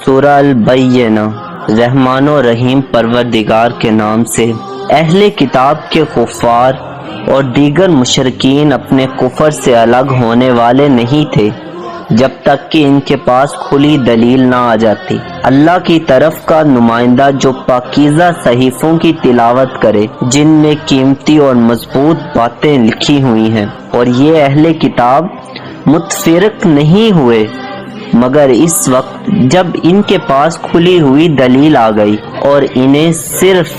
سورہ البینہ۔ رحمان و رحیم پروردگار کے نام سے۔ اہل کتاب کے کفار اور دیگر مشرکین اپنے کفر سے الگ ہونے والے نہیں تھے جب تک کہ ان کے پاس کھلی دلیل نہ آ جاتی۔ اللہ کی طرف کا نمائندہ جو پاکیزہ صحیفوں کی تلاوت کرے جن میں قیمتی اور مضبوط باتیں لکھی ہوئی ہیں، اور یہ اہل کتاب متفرق نہیں ہوئے مگر اس وقت جب ان کے پاس کھلی ہوئی دلیل آ گئی اور انہیں صرف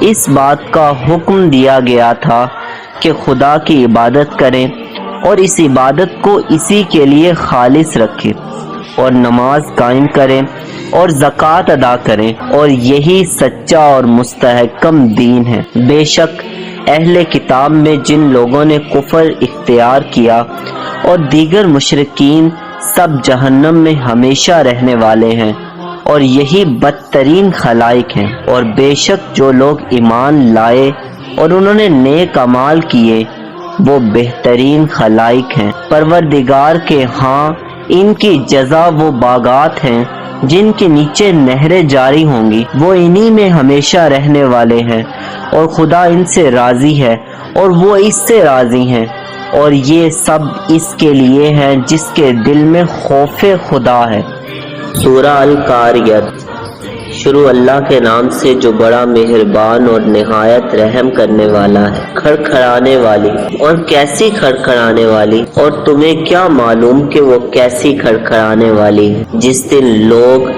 اس بات کا حکم دیا گیا تھا کہ خدا کی عبادت کریں اور اس عبادت کو اسی کے لیے خالص رکھیں اور نماز قائم کریں اور زکوٰۃ ادا کریں، اور یہی سچا اور مستحکم دین ہے۔ بے شک اہل کتاب میں جن لوگوں نے کفر اختیار کیا اور دیگر مشرکین سب جہنم میں ہمیشہ رہنے والے ہیں، اور یہی بدترین خلائق ہیں۔ اور بے شک جو لوگ ایمان لائے اور انہوں نے نیک اعمال کیے وہ بہترین خلائق ہیں۔ پروردگار کے ہاں ان کی جزا وہ باغات ہیں جن کے نیچے نہریں جاری ہوں گی، وہ انہی میں ہمیشہ رہنے والے ہیں، اور خدا ان سے راضی ہے اور وہ اس سے راضی ہیں، اور یہ سب اس کے لیے ہے جس کے دل میں خوف خدا ہے۔ سورہ القاریۃ۔ شروع اللہ کے نام سے جو بڑا مہربان اور نہایت رحم کرنے والا ہے۔ کھڑکھڑانے والی، اور کیسی کھڑکھڑانے والی، اور تمہیں کیا معلوم کہ وہ کیسی کھڑکھڑانے والی ہے؟ جس دن لوگ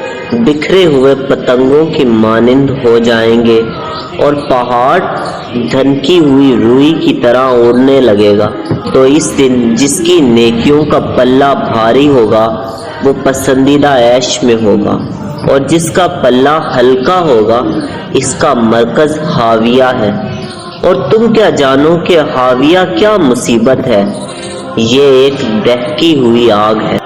بکھرے ہوئے پتنگوں کی مانند ہو جائیں گے اور پہاڑ دھنکی ہوئی روئی کی طرح اڑنے لگے گا، تو اس دن جس کی نیکیوں کا پلہ بھاری ہوگا وہ پسندیدہ عیش میں ہوگا، اور جس کا پلہ ہلکا ہوگا اس کا مرکز حاویہ ہے۔ اور تم کیا جانو کہ حاویہ کیا مصیبت ہے؟ یہ ایک دہکی ہوئی آگ ہے۔